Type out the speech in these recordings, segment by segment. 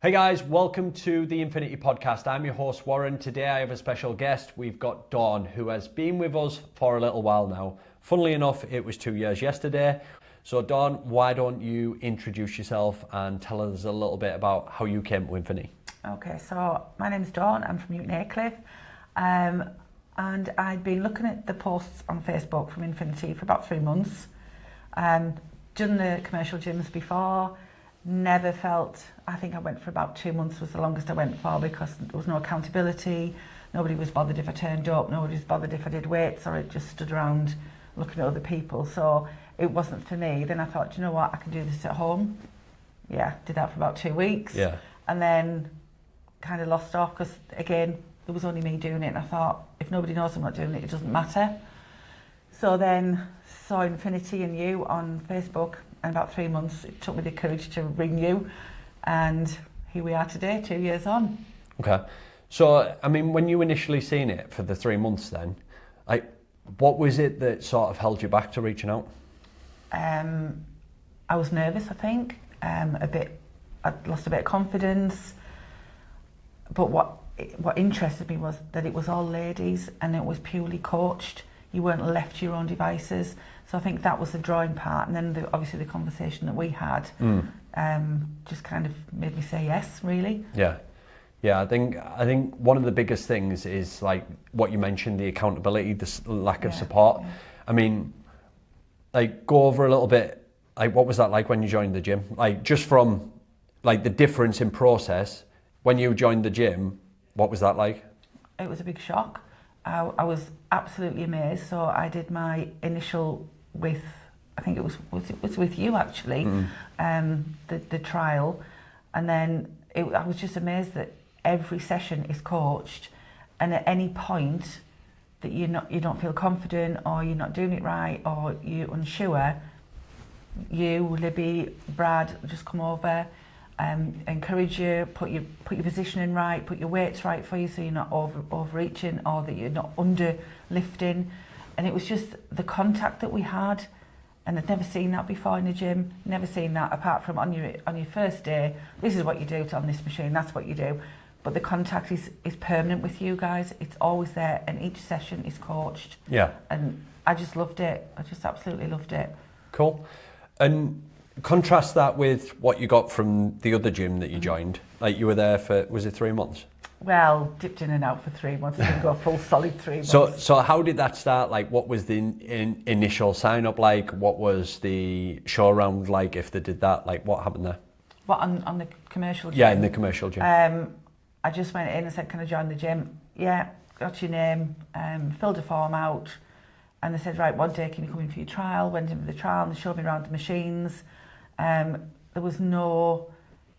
Hey guys, welcome to the Infinity Podcast. I'm your host Warren. Today I have a special guest. We've got Dawn, who has been with us for a little while now. Funnily enough, it was 2 years yesterday. So Dawn, why don't you introduce yourself and tell us a little bit about how you came to Infinity? Okay, so my name's Dawn. I'm from Newton Aycliffe, and I'd been looking at the posts on Facebook from Infinity for about 3 months. Done the commercial gyms before. Never felt, I think I went for about 2 months was the longest I went for because there was no accountability. Nobody was bothered if I turned up, nobody was bothered if I did weights, or I just stood around looking at other people. So it wasn't for me. Then I thought, you know what, I can do this at home. Yeah, did that for about 2 weeks. Yeah. And then kind of lost off because, again, it was only me doing it. And I thought, if nobody knows I'm not doing it, it doesn't matter. So then saw Infinity and you on Facebook. And about 3 months, it took me the courage to ring you, and here we are today, 2 years on. Okay. So, I mean, when you initially seen it for the 3 months then, what was it that sort of held you back to reaching out? I was nervous, I think, I'd lost a bit of confidence, but what interested me was that it was all ladies and it was purely coached. You weren't left to your own devices. So I think that was the drawing part, and then obviously the conversation that we had just kind of made me say yes, really. Yeah, I think one of the biggest things is like what you mentioned, the accountability, the lack of support. Yeah. I mean, like go over a little bit, like what was that like when you joined the gym? Like just from like the difference in process when you joined the gym, what was that like? It was a big shock. I was absolutely amazed. So I did my initial with, I think it was with you actually, the trial, and then I was just amazed that every session is coached, and at any point that you don't feel confident or you're not doing it right or you're unsure, you, Libby, Brad just come over, encourage you, put your positioning right, put your weights right for you so you're not overreaching or that you're not under lifting. And it was just the contact that we had, and I'd never seen that before in the gym, never seen that apart from on your first day, this is what you do on this machine, that's what you do. But the contact is permanent with you guys, it's always there, and each session is coached. Yeah. And I just loved it, I just absolutely loved it. Cool. And contrast that with what you got from the other gym that you joined. Like you were there for, was it 3 months? Well, dipped in and out for 3 months. I didn't go a full solid 3 months. So how did that start? Like, what was the initial sign up like? What was the show around like? If they did that, like, what happened there? What on the commercial gym? Yeah, in the commercial gym. I just went in and said, "Can I join the gym?" Yeah, got your name. Filled a form out, and they said, "Right, one day can you come in for your trial?" Went in for the trial, and they showed me around the machines. There was no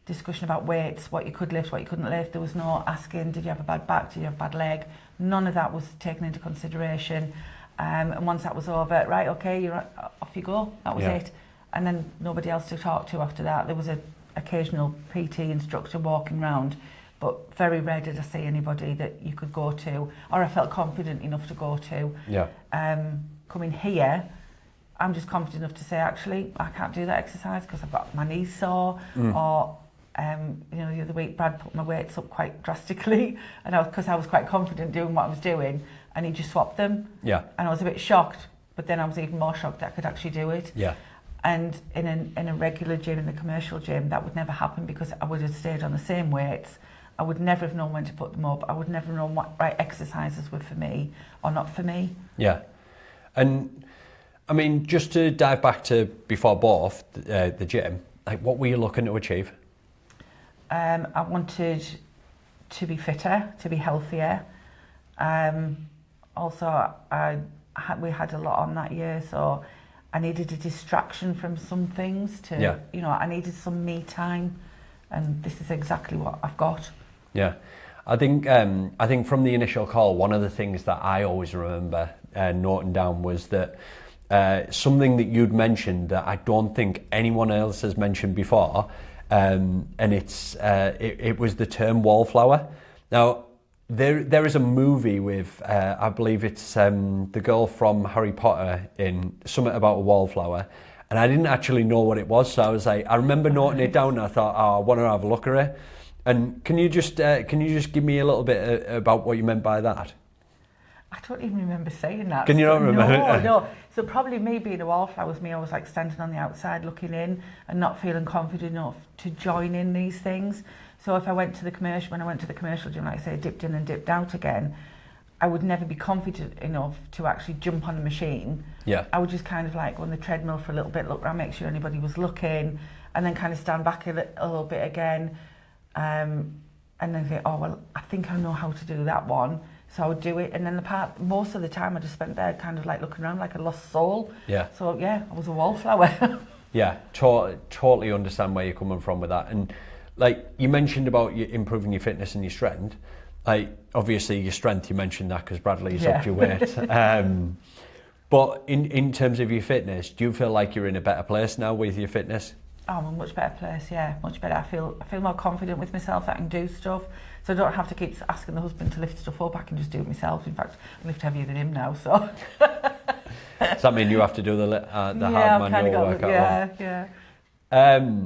discussion about weights, what you could lift, what you couldn't lift. There was no asking, did you have a bad back, did you have a bad leg? None of that was taken into consideration. And once that was over, right, okay, you're off you go. That was it. And then nobody else to talk to after that. There was an occasional PT instructor walking around, but very rare did I see anybody that you could go to, or I felt confident enough to go to. Yeah. Coming here, I'm just confident enough to say, actually, I can't do that exercise because I've got my knees sore, or the other week Brad put my weights up quite drastically, and because I was quite confident doing what I was doing, and he just swapped them. Yeah. And I was a bit shocked, but then I was even more shocked that I could actually do it. Yeah. And in a regular gym, in a commercial gym, that would never happen because I would have stayed on the same weights. I would never have known when to put them up. I would never have known what right exercises were for me or not for me. Yeah. And I mean, just to dive back to before both the gym, like what were you looking to achieve? I wanted to be fitter, to be healthier. Also, we had a lot on that year, so I needed a distraction from some things. I needed some me time, and this is exactly what I've got. Yeah, I think from the initial call, one of the things that I always remember noting down was that something that you'd mentioned that I don't think anyone else has mentioned before, and it was the term wallflower. Now, there is a movie with, I believe it's the girl from Harry Potter in something about a wallflower, and I didn't actually know what it was, so I was like, I remember noting it down and I thought, oh, I want to have a look at it. And can you just give me a little bit about what you meant by that? I don't even remember saying that. Can you not remember? No. So probably me being a wallflower was me. I was like standing on the outside looking in and not feeling confident enough to join in these things. So if I went to the commercial, when I went to the commercial gym, like I say, dipped in and dipped out again, I would never be confident enough to actually jump on the machine. Yeah. I would just kind of like go on the treadmill for a little bit, look around, make sure anybody was looking, and then kind of stand back a little bit again. And then think, oh, well, I think I know how to do that one. So I would do it, and then most of the time I just spent there kind of like looking around like a lost soul. Yeah. So yeah, I was a wallflower. Yeah, totally understand where you're coming from with that. And like you mentioned about you improving your fitness and your strength, like obviously your strength, you mentioned that because Bradley's upped your weight. But in terms of your fitness, do you feel like you're in a better place now with your fitness? Oh, I'm in a much better place, yeah, much better. I feel more confident with myself that I can do stuff. So I don't have to keep asking the husband to lift stuff up. I can just do it myself. In fact, I lift heavier than him now, so. Does that mean you have to do the hard manual work at home? Yeah.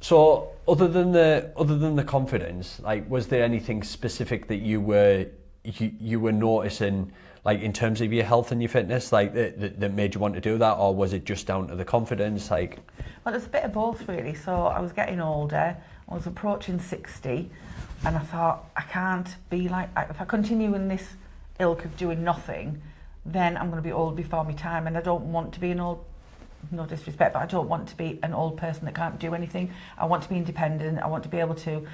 So other than the confidence, like was there anything specific that you were noticing, like in terms of your health and your fitness, like that made you want to do that, or was it just down to the confidence? Like, well, it's a bit of both really. So I was getting older. I was approaching 60, and I thought I can't be like, if I continue in this ilk of doing nothing, then I'm going to be old before my time, and I don't want to be an old. No disrespect, but I don't want to be an old person that can't do anything. I want to be independent. I want to be able to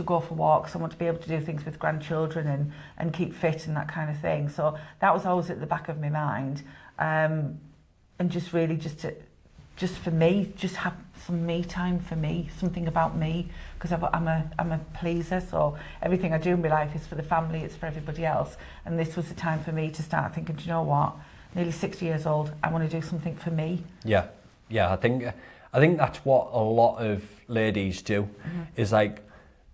go for walks. I want to be able to do things with grandchildren and keep fit and that kind of thing. So that was always at the back of my mind. And just really just for me, just have some me time for me, something about me, because I'm a pleaser. So everything I do in my life is for the family, it's for everybody else. And this was the time for me to start thinking, do you know what? Nearly 60 years old, I want to do something for me. Yeah. I think that's what a lot of ladies do, is like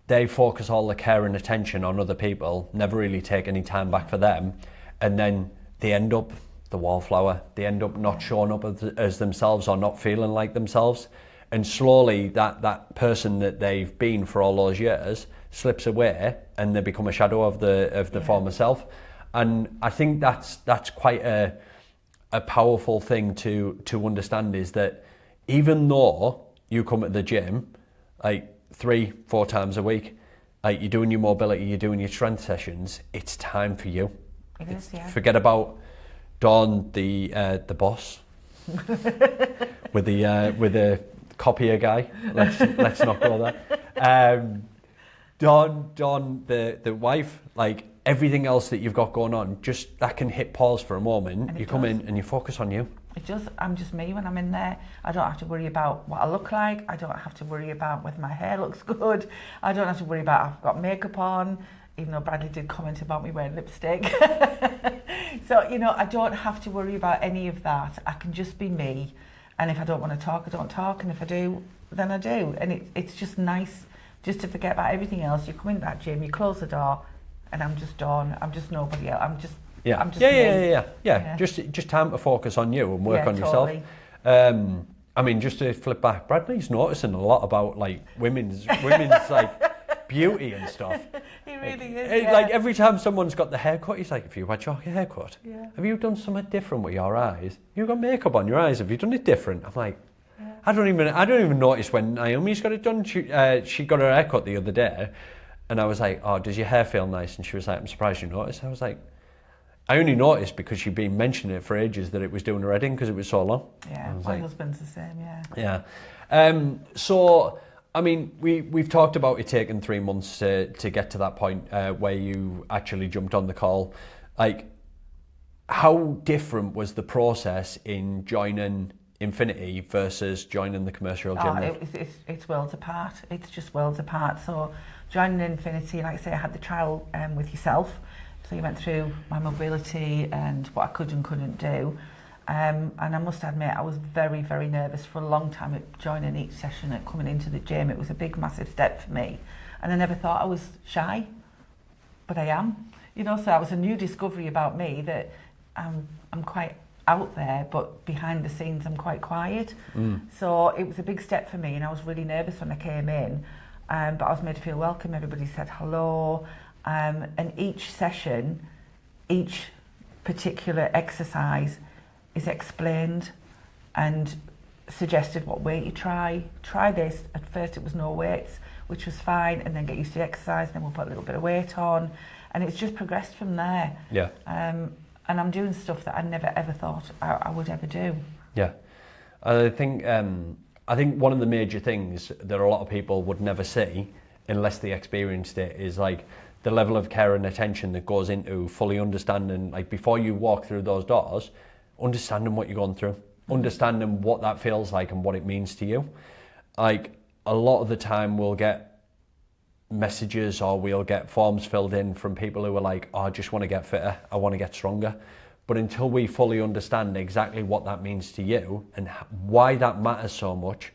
they focus all the care and attention on other people, never really take any time back for them, and then they end up the wallflower. They end up not showing up as themselves or not feeling like themselves, and slowly that person that they've been for all those years slips away, and they become a shadow of the former self. And I think that's quite a powerful thing to understand, is that even though you come at the gym like 3-4 times a week, like you're doing your mobility, you're doing your strength sessions, it's time for you. It is, yeah. Forget about Dawn, the boss, with the copier guy. Let's not go there. Dawn, the wife, like everything else that you've got going on, just that can hit pause for a moment. You come in and you focus on you. It does. I'm just me when I'm in there. I don't have to worry about what I look like. I don't have to worry about whether my hair looks good. I don't have to worry about I've got makeup on, even though Bradley did comment about me wearing lipstick. So, I don't have to worry about any of that. I can just be me. And if I don't want to talk, I don't talk. And if I do, then I do. And it's just nice just to forget about everything else. You come in that gym, you close the door, and I'm just Dawn. I'm just nobody else. I'm just Yeah. Just time to focus on you and work on totally. yourself. I mean, just to flip back, Bradley's noticing a lot about like women's like beauty and stuff. He really is. Like every time someone's got the haircut, he's like, "Have you had your haircut? Yeah. Have you done something different with your eyes? You've got makeup on your eyes. Have you done it different?" I'm like, I don't even notice when Naomi's got it done. She got her haircut the other day, and I was like, "Oh, does your hair feel nice?" And she was like, "I'm surprised you noticed." I was like, I only noticed because she'd been mentioning it for ages that it was doing her head in because it was so long. Yeah, my husband's the same, Yeah. So, I mean, we've talked about it taking 3 months to get to that point where you actually jumped on the call. Like, how different was the process in joining Infinity versus joining the commercial gym? It's worlds apart. It's just worlds apart. So, joining Infinity, like I say, I had the trial with yourself. So you went through my mobility and what I could and couldn't do. And I must admit, I was very, very nervous for a long time at joining each session and coming into the gym. It was a big, massive step for me. And I never thought I was shy, but I am. So that was a new discovery about me that I'm quite out there, but behind the scenes I'm quite quiet. So it was a big step for me, and I was really nervous when I came in, but I was made to feel welcome. Everybody said hello, and each session, each particular exercise is explained and suggested what weight you try this. At first it was no weights, which was fine, and then get used to the exercise, and then we'll put a little bit of weight on, and it's just progressed from there. Yeah. And I'm doing stuff that I never ever thought I would ever do. Yeah, I think one of the major things that a lot of people would never see unless they experienced it is like the level of care and attention that goes into fully understanding, like before you walk through those doors, understanding what you're going through, understanding what that feels like and what it means to you. Like a lot of the time we'll get messages or we'll get forms filled in from people who are like, oh, I just want to get fitter, I want to get stronger. But until we fully understand exactly what that means to you and why that matters so much,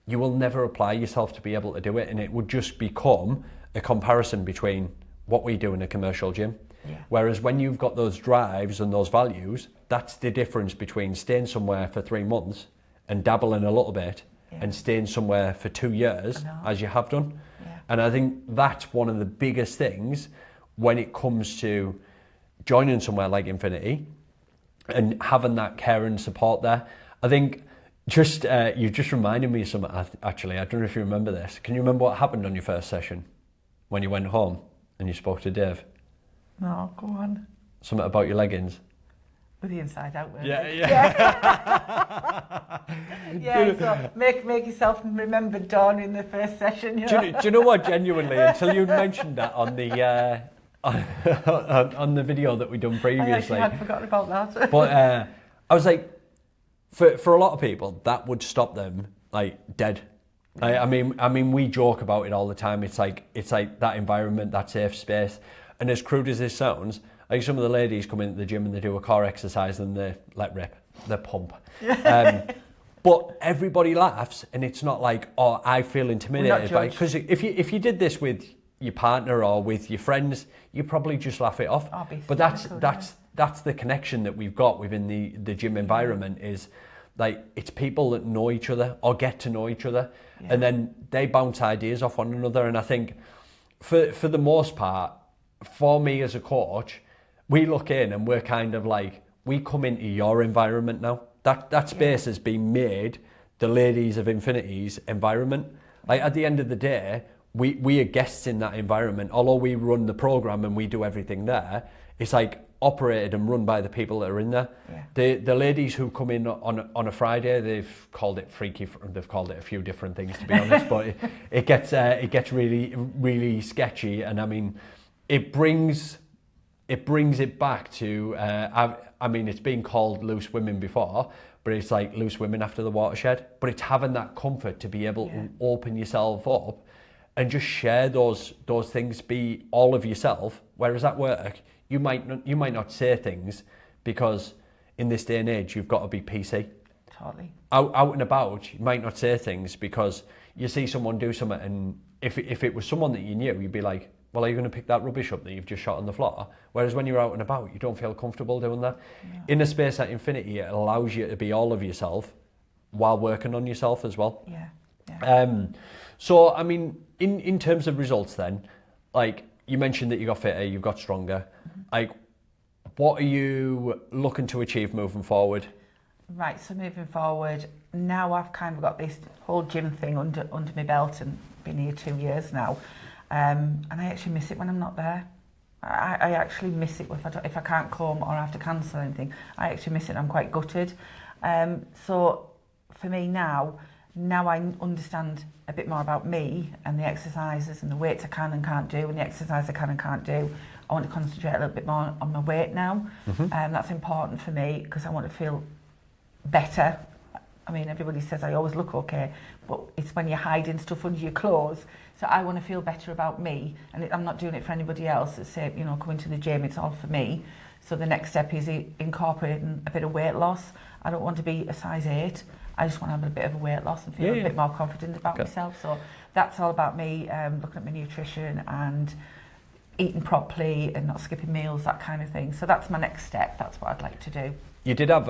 you will never apply yourself to be able to do it, and it would just become a comparison between what we do in a commercial gym. Yeah. Whereas when you've got those drives and those values, that's the difference between staying somewhere for 3 months and dabbling a little bit and staying somewhere for 2 years as you have done. And I think that's one of the biggest things when it comes to joining somewhere like Infinity and having that care and support there. I think you just reminded me of something, actually. I don't know if you remember this. Can you remember what happened on your first session when you went home and you spoke to Dave? No, go on. Something about your leggings. With the inside out, weren't Yeah. Yeah, so make yourself remember Dawn in the first session. Do you know what, genuinely, until you mentioned that on the on the video that we done previously. I actually had forgotten about that. But I was like, for a lot of people, that would stop them like dead. I mean, we joke about it all the time. It's like that environment, that safe space. And as crude as this sounds, like some of the ladies come into the gym and they do a core exercise and they let rip, they pump. But everybody laughs, and it's not like, oh, I feel intimidated by it. Because if you did this with your partner or with your friends, you probably just laugh it off. But that's the connection that we've got within the gym environment, is like it's people that know each other or get to know each other, and then they bounce ideas off one another. And I think for the most part, for me as a coach, we look in and we're kind of like, we come into your environment now. That space has been made the ladies of Infinity's environment. Like at the end of the day, we are guests in that environment. Although we run the program and we do everything there, it's like operated and run by the people that are in there. The ladies who come in on a Friday, they've called it freaky. They've called it a few different things, to be honest. But it gets really, really sketchy. And I mean, it brings it back to, I mean, it's been called loose women before, but it's like loose women after the watershed. But it's having that comfort to be able to open yourself up and just share those things, be all of yourself. Whereas at work, you might not say things because in this day and age, you've got to be PC. Totally. Out and about, you might not say things because you see someone do something, and if it was someone that you knew, you'd be like, well, are you going to pick that rubbish up that you've just shot on the floor? Whereas when you're out and about, you don't feel comfortable doing that. No. In a space at Infinity, it allows you to be all of yourself while working on yourself as well. So, I mean, in terms of results then, like you mentioned that you got fitter, you've got stronger. Like, what are you looking to achieve moving forward? Right, so moving forward, now I've kind of got this whole gym thing under my belt and been here 2 years now. And I actually miss it when I'm not there. I actually miss it if I can't come or I have to cancel anything. I actually miss it. I'm quite gutted. So for me now I understand a bit more about me and the exercises and the weights I can and can't do and the exercise I can and can't do. I want to concentrate a little bit more on my weight now. That's important for me because I want to feel better. I mean, everybody says I always look okay, but it's when you're hiding stuff under your clothes. So I want to feel better about me, and I'm not doing it for anybody else. It's say, coming to the gym, it's all for me. So the next step is incorporating a bit of weight loss. I don't want to be a size 8. I just want to have a bit of a weight loss and feel a bit more confident about myself. So that's all about me, looking at my nutrition and eating properly and not skipping meals, that kind of thing. So that's my next step. That's what I'd like to do. You did have,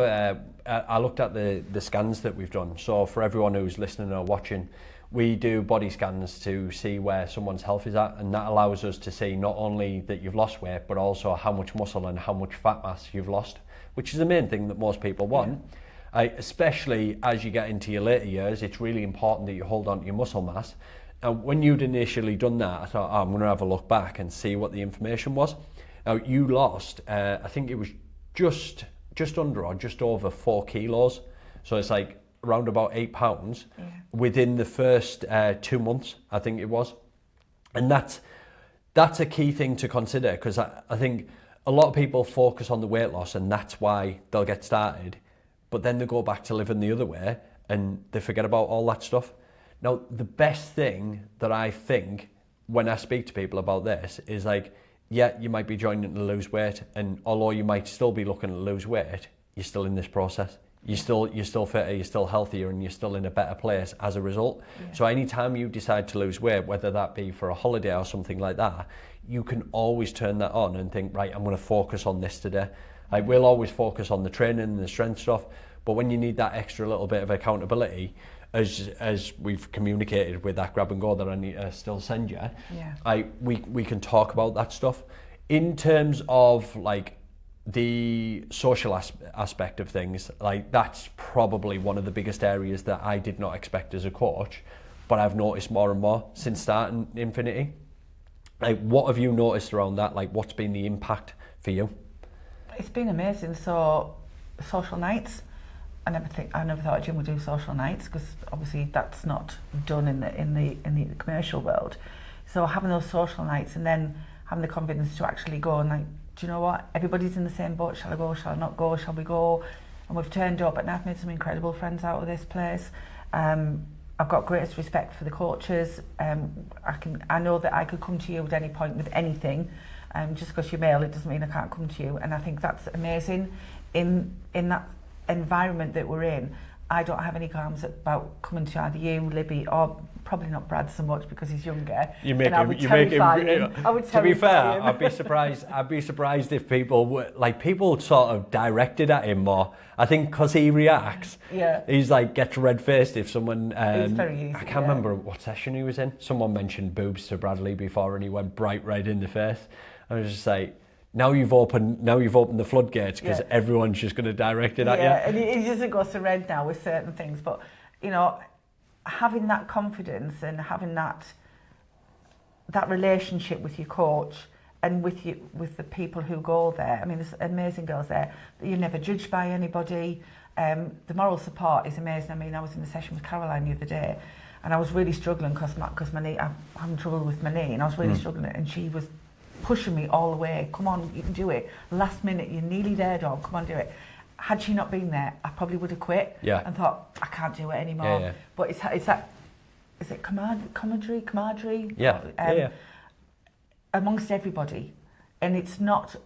I looked at the scans that we've done. So for everyone who's listening or watching, we do body scans to see where someone's health is at, and that allows us to see not only that you've lost weight, but also how much muscle and how much fat mass you've lost, which is the main thing that most people want. Especially as you get into your later years, it's really important that you hold on to your muscle mass. Now, when you'd initially done that, I thought, I'm going to have a look back and see what the information was. Now, you lost, I think it was just under or just over 4 kilos. So it's like around about 8 pounds within the first 2 months, I think it was. And that's a key thing to consider, because I think a lot of people focus on the weight loss and that's why they'll get started, but then they go back to living the other way and they forget about all that stuff. Now, the best thing that I think when I speak to people about this is like, yeah, you might be joining to lose weight, and although you might still be looking to lose weight, you're still in this process. You're still fitter, you're still healthier, and you're still in a better place as a result. So anytime you decide to lose weight, whether that be for a holiday or something like that, you can always turn that on and think, right, I'm going to focus on this today. Like, we'll always focus on the training and the strength stuff, but when you need that extra little bit of accountability, as we've communicated with that grab and go that I need to still send you, we can talk about that stuff. In terms of like the social aspect of things, like that's probably one of the biggest areas that I did not expect as a coach, but I've noticed more and more since starting Infinity. Like, what have you noticed around that? Like, what's been the impact for you? It's been amazing. So social nights, I never thought a gym would do social nights, because obviously that's not done in the commercial world. So having those social nights and then having the confidence to actually go and like, do you know what? Everybody's in the same boat. Shall I go? Shall I not go? Shall we go? And we've turned up, and I've made some incredible friends out of this place. I've got greatest respect for the coaches. I know that I could come to you at any point with anything. Just because you're male, it doesn't mean I can't come to you. And I think that's amazing. In that environment that we're in, I don't have any qualms about coming to either you, Libby, or probably not Brad so much because he's younger. You make him. I would To be fair, him. I'd be surprised if people sort of directed at him more. I think because he reacts, he's like gets red faced if someone. It's very easy, I can't remember what session he was in. Someone mentioned boobs to Bradley before, and he went bright red in the face. I was just like, now you've opened the floodgates, because everyone's just going to direct it at you. Yeah, and he doesn't go so red now with certain things, but you know, having that confidence and having that relationship with your coach and with the people who go there. I mean, there's amazing girls there. You're never judged by anybody. The moral support is amazing. I mean, I was in a session with Caroline the other day, and I was really struggling because my knee, I'm having trouble with my knee, and I was really struggling, and she was pushing me all the way. Come on, you can do it. Last minute, you're nearly there, dog. Come on, do it. Had she not been there, I probably would have quit and thought, I can't do it anymore. But it's that, is it camaraderie? Amongst everybody. And it's not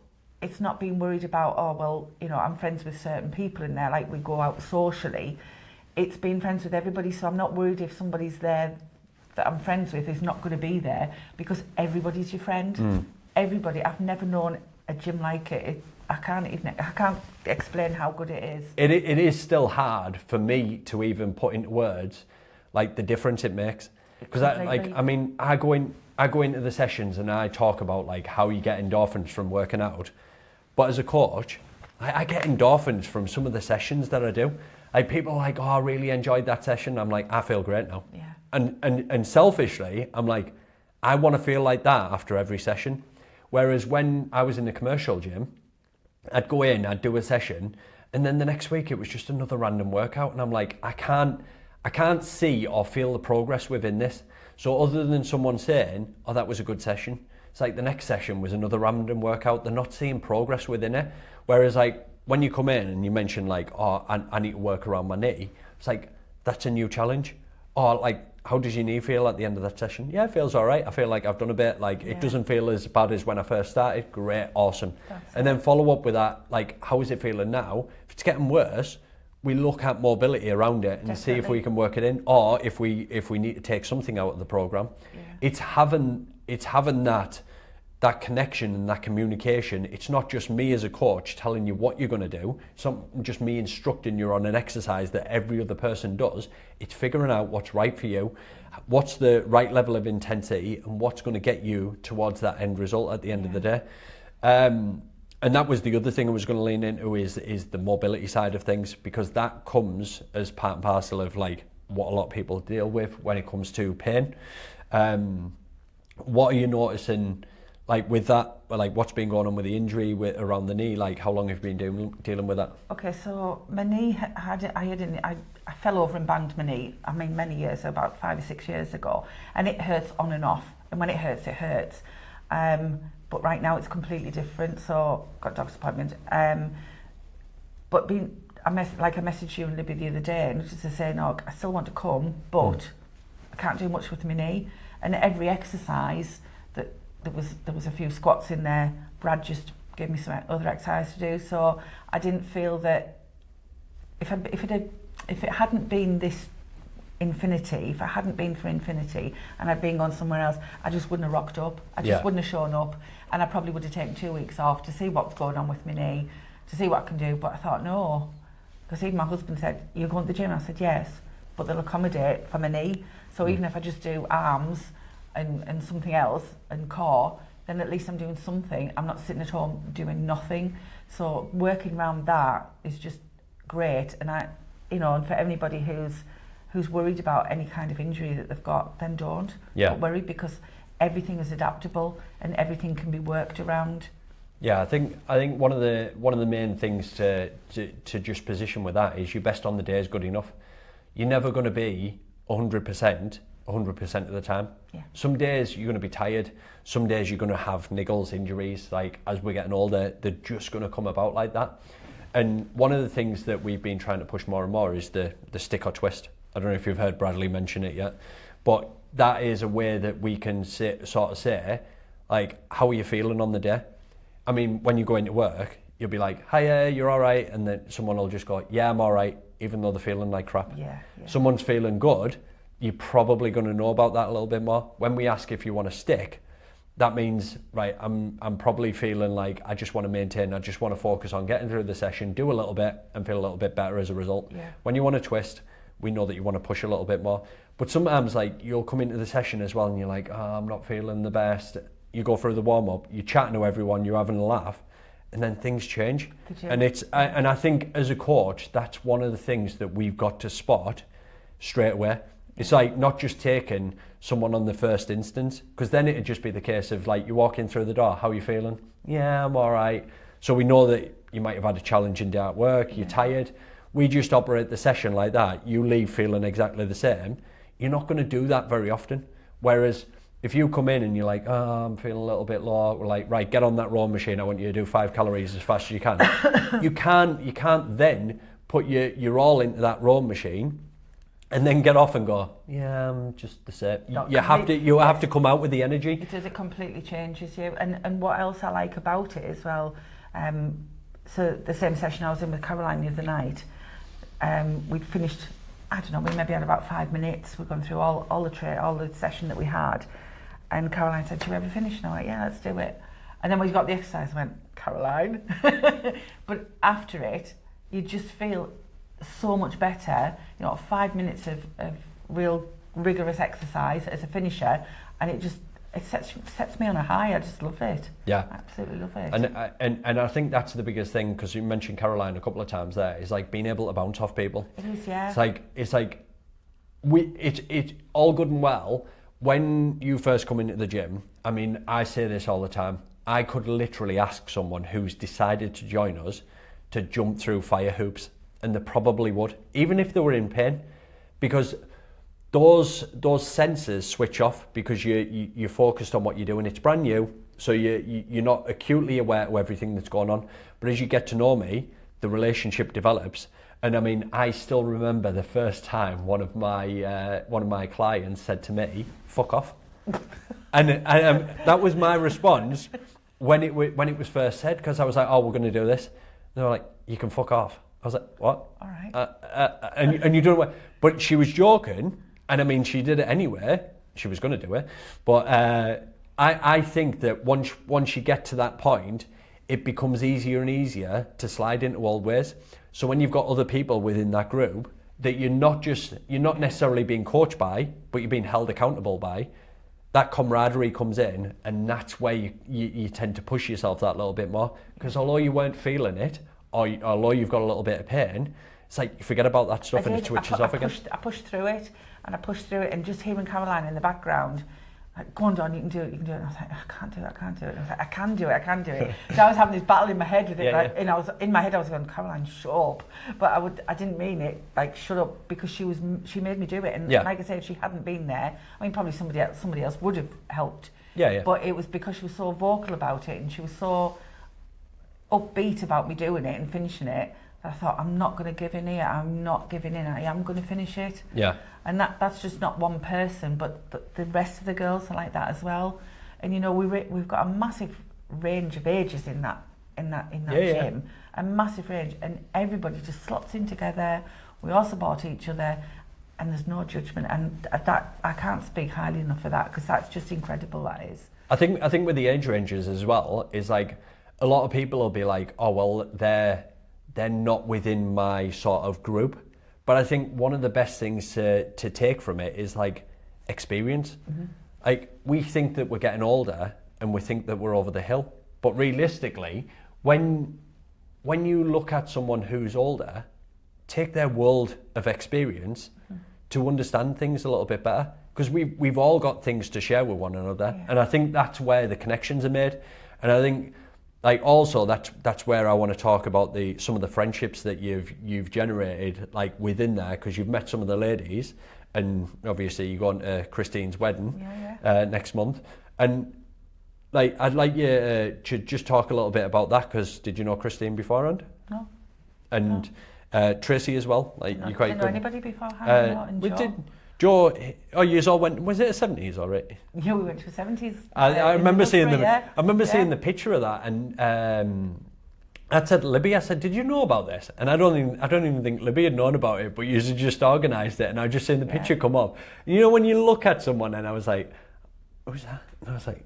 being worried about, oh, well, you know, I'm friends with certain people in there, like we go out socially. It's being friends with everybody, so I'm not worried if somebody's there that I'm friends with is not going to be there, because everybody's your friend. Everybody. I've never known a gym like it. I can't explain how good it is. It is still hard for me to even put into words like the difference it makes, because I go into the sessions and I talk about like how you get endorphins from working out, but as a coach, I get endorphins from some of the sessions that I do. Like, people are like, oh, I really enjoyed that session. I'm like, I feel great now. And selfishly, I'm like, I want to feel like that after every session. Whereas when I was in the commercial gym, I'd go in, I'd do a session, and then the next week it was just another random workout, and I'm like, I can't see or feel the progress within this. So other than someone saying, oh, that was a good session, it's like the next session was another random workout. They're not seeing progress within it. Whereas like when you come in and you mention like, oh, I need to work around my knee, it's like, that's a new challenge. Or like, how does your knee feel at the end of that session? Yeah, it feels all right. I feel like I've done a bit. Like, it doesn't feel as bad as when I first started. Great, awesome. And then follow up with that, like, how is it feeling now? If it's getting worse, we look at mobility around it and see if we can work it in, or if we need to take something out of the program. It's having that that connection and that communication, it's not just me as a coach telling you what you're going to do. It's not just me instructing you on an exercise that every other person does. It's figuring out what's right for you, what's the right level of intensity, and what's going to get you towards that end result at the end of the day. And that was the other thing I was going to lean into is the mobility side of things, because that comes as part and parcel of like what a lot of people deal with when it comes to pain. What are you noticing? Like with that, like what's been going on with the injury around the knee? Like how long have you been dealing with that? Okay, so my knee I fell over and banged my knee. I mean, many years, about 5 or 6 years ago, and it hurts on and off. And when it hurts, it hurts. But right now it's completely different. So got a doctor's appointment. But I messaged you and Libby the other day, and just to say, no, I still want to come, but I can't do much with my knee. And every exercise there was a few squats in there. Brad just gave me some other exercise to do, so I didn't feel that if it hadn't been this infinity, if I hadn't been for infinity and I'd been gone somewhere else, I just wouldn't have rocked up. I just wouldn't have shown up, and I probably would have taken 2 weeks off to see what's going on with my knee, to see what I can do. But I thought no, because even my husband said, "You're going to the gym?" I said yes, but they'll accommodate for my knee. So even if I just do arms and something else and core, then at least I'm doing something. I'm not sitting at home doing nothing. So working around that is just great. And and for anybody who's worried about any kind of injury that they've got, then don't worry, because everything is adaptable and everything can be worked around. Yeah, I think one of the main things to just position with that is your best on the day is good enough. You're never going to be 100% of the time. Yeah. Some days you're going to be tired. Some days you're going to have niggles, injuries. Like as we're getting older, they're just going to come about like that. And one of the things that we've been trying to push more and more is the stick or twist. I don't know if you've heard Bradley mention it yet, but that is a way that we can say, like, how are you feeling on the day? I mean, when you go into work, you'll be like, "Hiya, you're all right," and then someone will just go, "Yeah, I'm all right," even though they're feeling like crap. Yeah. Someone's feeling good, you're probably going to know about that a little bit more. When we ask if you want to stick, that means, right, I'm probably feeling like I just want to maintain, I just want to focus on getting through the session, do a little bit and feel a little bit better as a result. Yeah. When you want to twist, we know that you want to push a little bit more. But sometimes like you'll come into the session as well and you're like, "Oh, I'm not feeling the best." You go through the warm-up, you're chatting to everyone, you're having a laugh, and then things change. And I think as a coach, that's one of the things that we've got to spot straight away. It's like not just taking someone on the first instance, because then it'd just be the case of like you walk in through the door, "How are you feeling?" "Yeah, I'm all right." So we know that you might have had a challenging day at work, you're tired. We just operate the session like that. You leave feeling exactly the same. You're not going to do that very often. Whereas if you come in and you're like, "Oh, I'm feeling a little bit low," we're like, "Right, get on that row machine. I want you to do 5 calories as fast as you can." You can't then put your all into that row machine and then get off and go, "Yeah, I'm just the same." You have to come out with the energy. It completely changes you. And what else I like about it as well, so the same session I was in with Caroline the other night, we'd finished, I don't know, we maybe had about 5 minutes. We've gone through all the session that we had. And Caroline said, "Should we ever finish?" And I went, "Yeah, let's do it." And then when we got the exercise, I went, "Caroline." But after it, you just feel so much better. 5 minutes of real rigorous exercise as a finisher, and it sets me on a high. I just love it. Yeah, I absolutely love it. And I think that's the biggest thing, because you mentioned Caroline a couple of times there, is like being able to bounce off people. It is, yeah. It's like it's all good and well when you first come into the gym. I mean, I say this all the time. I could literally ask someone who's decided to join us to jump through fire hoops, and they probably would, even if they were in pain, because those senses switch off because you're focused on what you're doing. It's brand new, so you're not acutely aware of everything that's going on. But as you get to know me, the relationship develops. And I mean, I still remember the first time one of my clients said to me, "Fuck off," and that was my response when it was first said, because I was like, "Oh, we're going to do this." They were like, "You can fuck off." I was like, "What?" All right. And you don't know. But she was joking, and I mean, she did it anyway. She was going to do it, but I think that once you get to that point, it becomes easier and easier to slide into old ways. So when you've got other people within that group that you're not necessarily being coached by, but you're being held accountable by, that camaraderie comes in, and that's where you tend to push yourself that little bit more. Because although you weren't feeling it, or although you've got a little bit of pain, it's like you forget about that stuff and it switches off again. I pushed through it, and just hearing Caroline in the background, like, go on, Dawn, you can do it. And I was like, I can't do it. And I was like, I can do it. So I was having this battle in my head with it, and I was in my head. I was going, Caroline, shut up. But I didn't mean it, like, shut up, because she made me do it. And like I said, if she hadn't been there, I mean, probably somebody else would have helped. Yeah. But it was because she was so vocal about it, and she was so upbeat about me doing it and finishing it. I thought, I'm not going to give in here. I'm not giving in. I am going to finish it. Yeah. And that's just not one person, but the rest of the girls are like that as well. And you know, we've got a massive range of ages in that gym, a massive range, and everybody just slots in together. We all support each other, and there's no judgment. And that, I can't speak highly enough of that, because that's just incredible. That is. I think with the age ranges as well is like, a lot of people will be like, oh well, they're not within my sort of group. But I think one of the best things to take from it is like experience. Mm-hmm. Like, we think that we're getting older and we think that we're over the hill. But realistically, when you look at someone who's older, take their world of experience to understand things a little bit better. Because we've all got things to share with one another. Yeah. And I think that's where the connections are made. And I think, like, also that's where I want to talk about some of the friendships that you've generated, like, within there, because you've met some of the ladies, and obviously you're going to Christine's wedding next month, and like, I'd like you to just talk a little bit about that, because did you know Christine beforehand? No. And no. Tracy as well. Like, no, you quite didn't know anybody beforehand. We did. Joe, you all went. Was it a 70s already? Yeah, we went to a 70s. I remember seeing seeing the picture of that, and I said, Libby, I said, did you know about this? And I don't even think Libby had known about it, but you just organised it, and I just seen the picture come up. You know, when you look at someone, and I was like, who's that? And I was like,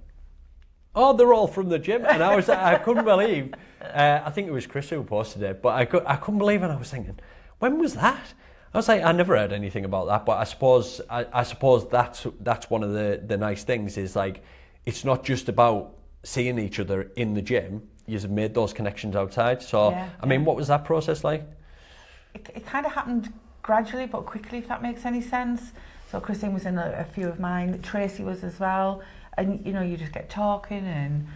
oh, they're all from the gym, and I couldn't believe. I think it was Chris who posted it, but I couldn't believe, and I was thinking, when was that? I was like, I never heard anything about that, but I suppose that's one of the nice things, is like, it's not just about seeing each other in the gym. You've made those connections outside. So, I mean, what was that process like? It kind of happened gradually but quickly, if that makes any sense. So Christine was in a few of mine, Tracy was as well, and you know, you just get talking, and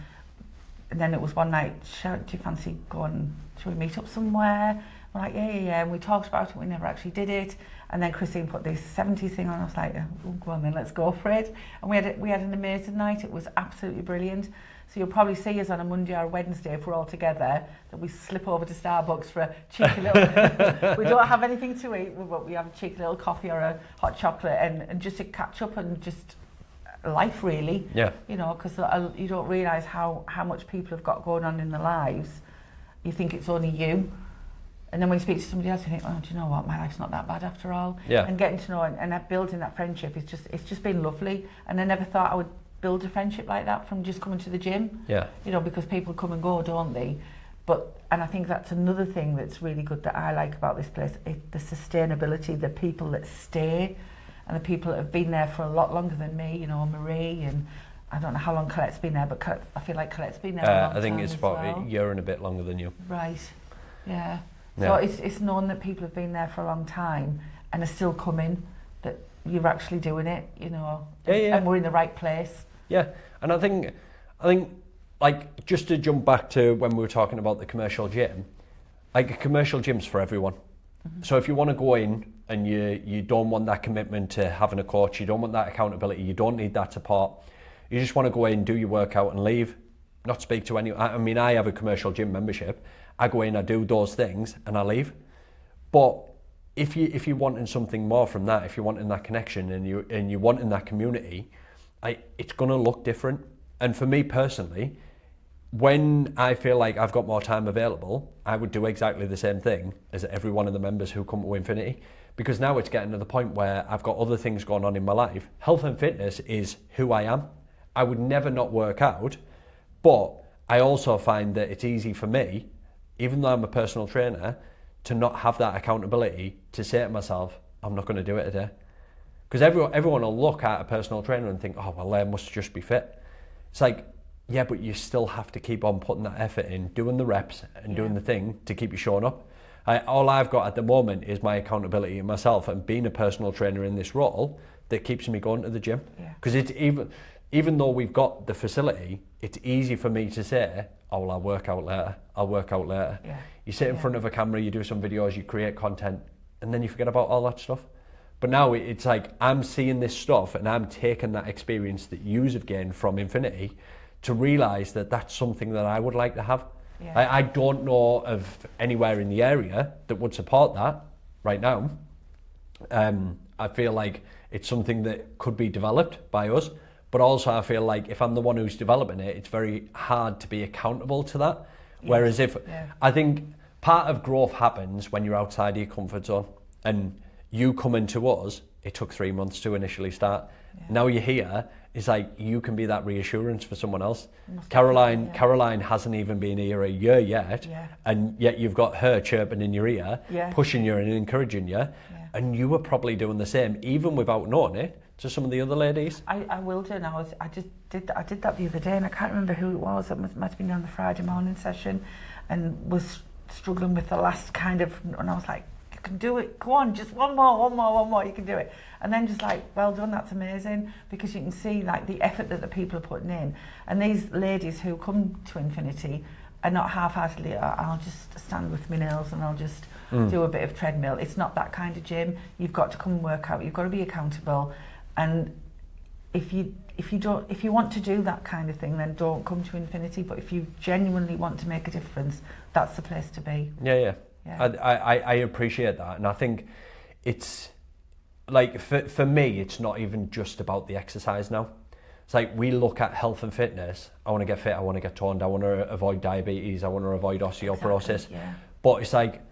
then it was one night, do you fancy going, should we meet up somewhere? We're like, yeah, and we talked about it, we never actually did it. And then Christine put this 70s thing on, I was like, oh, go on then, let's go for it. And we had an amazing night, it was absolutely brilliant. So you'll probably see us on a Monday or a Wednesday, if we're all together, that we slip over to Starbucks for a cheeky little, we don't have anything to eat, but we have a cheeky little coffee or a hot chocolate, and just to catch up, and just life really. Yeah. You know, because you don't realise how much people have got going on in their lives. You think it's only you. And then when you speak to somebody else, you think, oh, do you know what? My life's not that bad after all. Yeah. And getting to know and building that friendship it's just been lovely. And I never thought I would build a friendship like that from just coming to the gym. Yeah. You know, because people come and go, don't they? And I think that's another thing that's really good that I like about this place, the sustainability, the people that stay, and the people that have been there for a lot longer than me. You know, Marie, and I don't know how long Colette's been there, but I feel like Colette's been there a long time. I think it's about a year and a bit longer than you. Right. Yeah. So it's known that people have been there for a long time and are still coming, that you're actually doing it, you know, and we're in the right place. Yeah, and I think, like, just to jump back to when we were talking about the commercial gym, like, a commercial gym's for everyone. Mm-hmm. So if you want to go in and you don't want that commitment to having a coach, you don't want that accountability, you don't need that support, you just want to go in, do your workout and leave, not speak to anyone. I mean, I have a commercial gym membership. I go in, I do those things, and I leave. But if you're wanting something more from that, if you're wanting that connection and you're wanting that community, it's going to look different. And for me personally, when I feel like I've got more time available, I would do exactly the same thing as every one of the members who come to Infinity, because now it's getting to the point where I've got other things going on in my life. Health and fitness is who I am, I would never not work out, but I also find that it's easy for me, even though I'm a personal trainer, to not have that accountability to say to myself, I'm not going to do it today. Because everyone will look at a personal trainer and think, oh, well, they must just be fit. It's like, yeah, but you still have to keep on putting that effort in, doing the reps and doing the thing to keep you showing up. All I've got at the moment is my accountability in myself and being a personal trainer in this role that keeps me going to the gym. Because it's even though we've got the facility, it's easy for me to say, oh, well, I'll work out later. Yeah. You sit in front of a camera, you do some videos, you create content, and then you forget about all that stuff. But now it's like I'm seeing this stuff and I'm taking that experience that yous have gained from Infinity to realise that that's something that I would like to have. I don't know of anywhere in the area that would support that right now. I feel like it's something that could be developed by us, but also I feel like if I'm the one who's developing it, it's very hard to be accountable to that. Whereas I think part of growth happens when you're outside of your comfort zone, and you coming to us, it took 3 months to initially start. Now you're here, it's like you can be that reassurance for someone else. Caroline hasn't even been here a year yet, and yet you've got her chirping in your ear, pushing you and encouraging you, and you were probably doing the same, even without knowing it, to some of the other ladies. I will do now. I did that the other day, and I can't remember who it was. It might have been on the Friday morning session, and was struggling with the last kind of, and I was like, you can do it, go on, just one more, you can do it. And then just like, well done, that's amazing, because you can see like the effort that the people are putting in. And these ladies who come to Infinity are not half-heartedly, I'll just stand with my nails and I'll just do a bit of treadmill. It's not that kind of gym. You've got to come and work out, you've got to be accountable. And if you want to do that kind of thing, then don't come to Infinity. But if you genuinely want to make a difference, that's the place to be. Yeah. I appreciate that, and I think it's like for me, it's not even just about the exercise now. It's like we look at health and fitness. I want to get fit. I want to get toned. I want to avoid diabetes. I want to avoid osteoporosis. Exactly, yeah. But it's like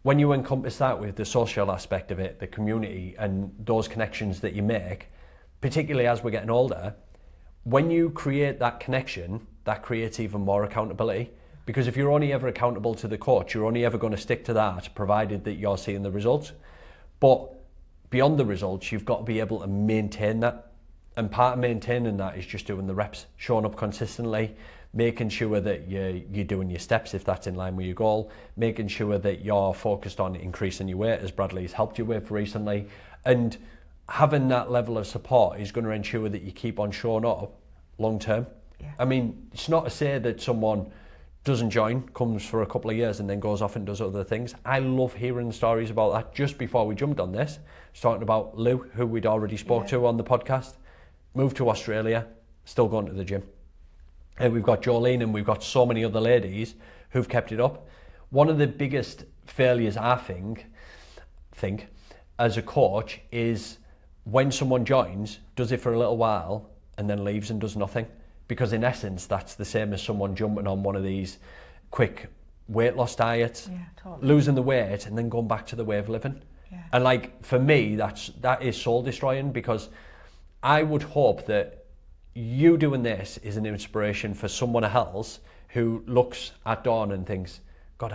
when you encompass that with the social aspect of it, the community, and those connections that you make, particularly as we're getting older, when you create that connection, that creates even more accountability. Because if you're only ever accountable to the coach, you're only ever going to stick to that, provided that you're seeing the results. But beyond the results, you've got to be able to maintain that. And part of maintaining that is just doing the reps, showing up consistently, making sure that you're doing your steps if that's in line with your goal, making sure that you're focused on increasing your weight, as Bradley's helped you with recently. And having that level of support is going to ensure that you keep on showing up long term. Yeah. I mean, it's not to say that someone doesn't join, comes for a couple of years and then goes off and does other things. I love hearing stories about that. Just before we jumped on this, talking about Lou, who we'd already spoke to on the podcast, moved to Australia, still going to the gym. And we've got Jolene and we've got so many other ladies who've kept it up. One of the biggest failures I think as a coach is when someone joins, does it for a little while and then leaves and does nothing. Because in essence, that's the same as someone jumping on one of these quick weight loss diets, losing the weight and then going back to the way of living. Yeah. And like, for me, that is soul destroying, because I would hope that you doing this is an inspiration for someone else who looks at Dawn and thinks, God,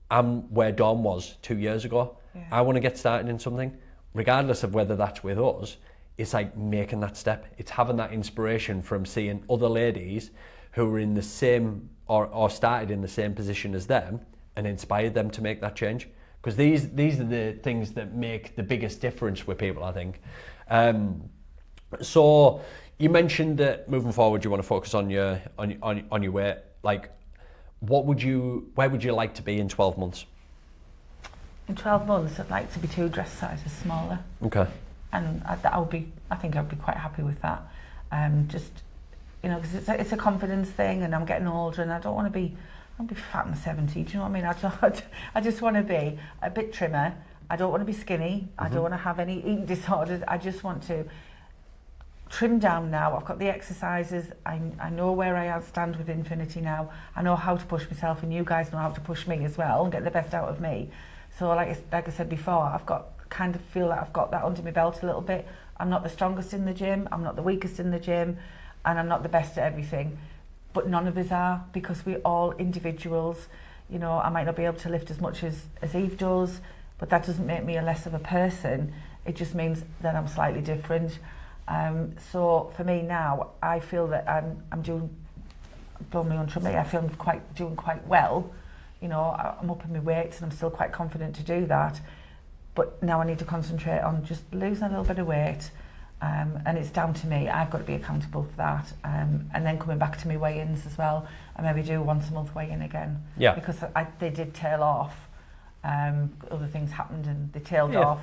I'm where Dawn was 2 years ago. Yeah. I want to get started in something, regardless of whether that's with us. It's like making that step. It's having that inspiration from seeing other ladies who were in the same or started in the same position as them and inspired them to make that change. Because these are the things that make the biggest difference with people, I think. So you mentioned that moving forward, you want to focus on your weight. Like, where would you like to be in 12 months? In 12 months, I'd like to be 2 dress sizes smaller. Okay. And I think I'd be quite happy with that. Just, because it's a confidence thing, and I'm getting older, and I don't want to be fat and 70. Do you know what I mean? I just want to be a bit trimmer. I don't want to be skinny. I don't want to have any eating disorders. I just want to trim down now. I've got the exercises. I know where I stand with Infinity now. I know how to push myself, and you guys know how to push me as well and get the best out of me. So like I said before, kind of feel like I've got that under my belt a little bit. I'm not the strongest in the gym. I'm not the weakest in the gym. and I'm not the best at everything, but none of us are, because we're all individuals. You know, I might not be able to lift as much as Eve does, but that doesn't make me a less of a person. It just means that I'm slightly different. So for me now, I feel that I'm doing, blow me on trumpet, I feel I'm doing quite well. You know, I'm up in my weights and I'm still quite confident to do that. But now I need to concentrate on just losing a little bit of weight. And it's down to me. I've got to be accountable for that. And then coming back to my weigh-ins as well. I maybe do once a month weigh-in again. Yeah. Because they did tail off. Other things happened and they tailed off.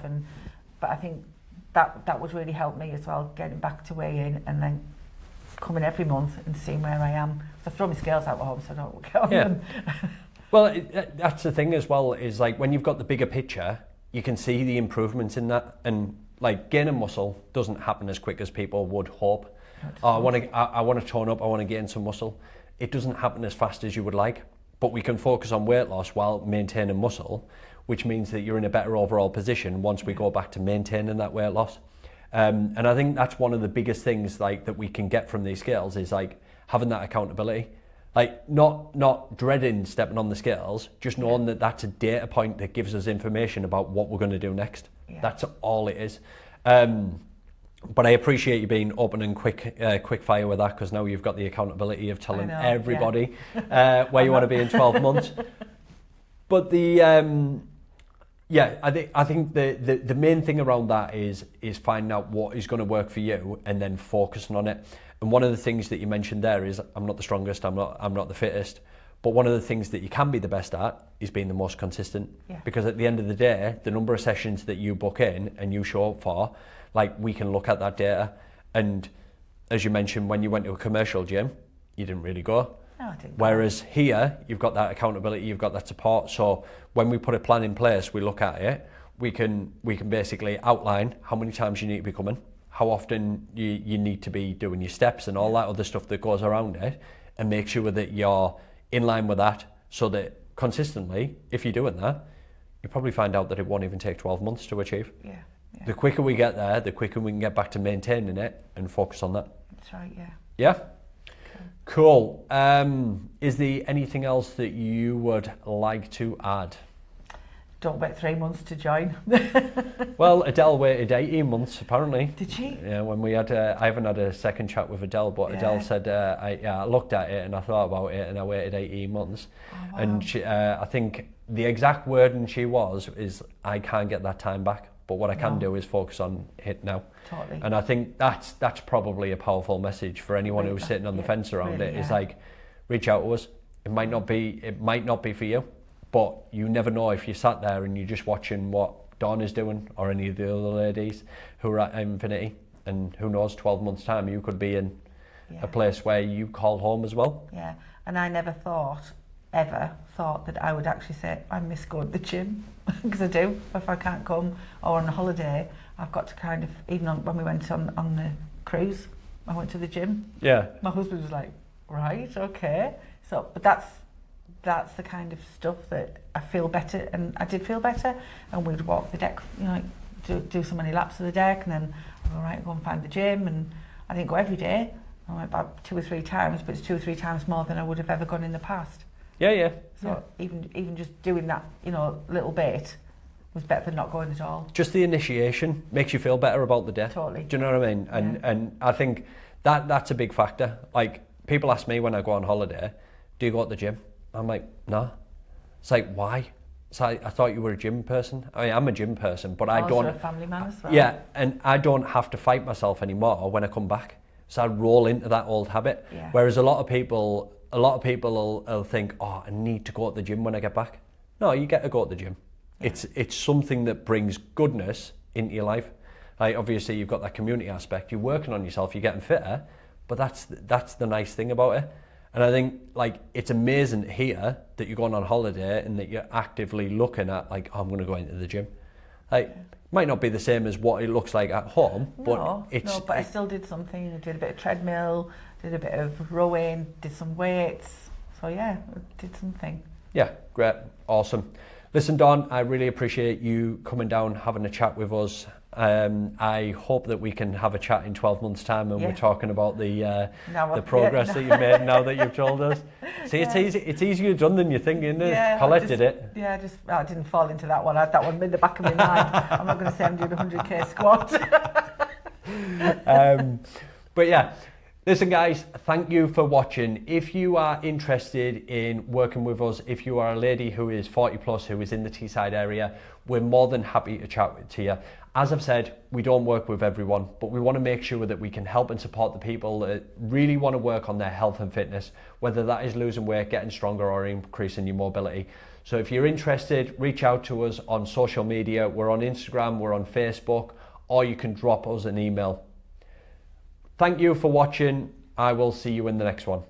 But I think that would really help me as well, getting back to weigh-in and then coming every month and seeing where I am. So I throw my scales out at home so I don't get on them. Well, that's the thing as well, is like when you've got the bigger picture, you can see the improvements in that. And like gaining muscle doesn't happen as quick as people would hope. Oh, I want to tone up, I want to gain some muscle. It doesn't happen as fast as you would like, but we can focus on weight loss while maintaining muscle, which means that you're in a better overall position once we go back to maintaining that weight loss. And I think that's one of the biggest things like that we can get from these scales, is like having that accountability. Like not dreading stepping on the scales, just knowing that that's a data point that gives us information about what we're going to do next. Yeah. That's all it is. But I appreciate you being open and quick fire with that, because now you've got the accountability of telling everybody where you want to be in 12 months. But I think the main thing around that is finding out what is going to work for you and then focusing on it. And one of the things that you mentioned there is, I'm not the strongest, I'm not the fittest, but one of the things that you can be the best at is being the most consistent. Yeah. Because at the end of the day, the number of sessions that you book in and you show up for, like, we can look at that data. And as you mentioned, when you went to a commercial gym, you didn't really go. No, I didn't. Whereas here, you've got that accountability, you've got that support. So when we put a plan in place, we look at it, we can basically outline how many times you need to be coming, how often you need to be doing your steps and all that other stuff that goes around it, and make sure that you're in line with that, so that consistently, if you're doing that, you probably find out that it won't even take 12 months to achieve. Yeah. The quicker we get there, the quicker we can get back to maintaining it and focus on that. That's right, yeah. Yeah? Cool. Is there anything else that you would like to add? Don't wait 3 months to join. Well, Adele waited 18 months apparently. Did she? Yeah, when we had, I haven't had a second chat with Adele, but Adele said, I looked at it and I thought about it and I waited 18 months. Oh, wow. And she, I think the exact wording she is, I can't get that time back, but what I can do is focus on it now. Totally. And I think that's probably a powerful message for anyone who's sitting on the fence around it. It's like, reach out to us. It might not be for you, but you never know if you sat there and you're just watching what Dawn is doing, or any of the other ladies who are at Infinity, and who knows, 12 months time you could be in a place where you call home as well. Yeah, and I never ever thought that I would actually say I miss going to the gym, because I do. If I can't come, or on a holiday, I've got to kind of, even when we went on the cruise, I went to the gym. Yeah. My husband was like, right, okay. So, but that's the kind of stuff that I feel better, and I did feel better. And we'd walk the deck, you know, like do so many laps of the deck, and then I'd go, right, go and find the gym. And I didn't go every day. I went about 2 or 3 times, but it's 2 or 3 times more than I would have ever gone in the past. Yeah. So even just doing that, you know, little bit was better than not going at all. Just the initiation makes you feel better about the day. Totally. Do you know what I mean? And I think that's a big factor. Like, people ask me when I go on holiday, do you go to the gym? I'm like, no. It's like, why? It's like, I thought you were a gym person. I mean, I'm a gym person, but I don't. Also a family man as well. Yeah, and I don't have to fight myself anymore when I come back. So I roll into that old habit. Yeah. Whereas a lot of people will think, oh, I need to go to the gym when I get back. No, you get to go to the gym. Yeah. It's something that brings goodness into your life. Like, obviously you've got that community aspect. You're working on yourself. You're getting fitter. But that's the nice thing about it. And I think, like, it's amazing to hear that you're going on holiday and that you're actively looking at, like, oh, I'm going to go into the gym. Like, might not be the same as what it looks like at home, but but I still did something. I did a bit of treadmill, did a bit of rowing, did some weights. So yeah, I did something. Yeah, great, awesome. Listen, Dawn, I really appreciate you coming down, having a chat with us. I hope that we can have a chat in 12 months' time and we're talking about the progress that you've made now that you've told us. See, it's easier done than you think, isn't it? Yeah, Colette did it. Yeah, I didn't fall into that one. I had that one in the back of my mind. I'm not going to say I'm doing a 100k squat. But yeah, listen guys, thank you for watching. If you are interested in working with us, if you are a lady who is 40 plus, who is in the Teesside area, we're more than happy to chat to you. As I've said, we don't work with everyone, but we want to make sure that we can help and support the people that really want to work on their health and fitness, whether that is losing weight, getting stronger, or increasing your mobility. So if you're interested, reach out to us on social media. We're on Instagram, we're on Facebook, or you can drop us an email. Thank you for watching. I will see you in the next one.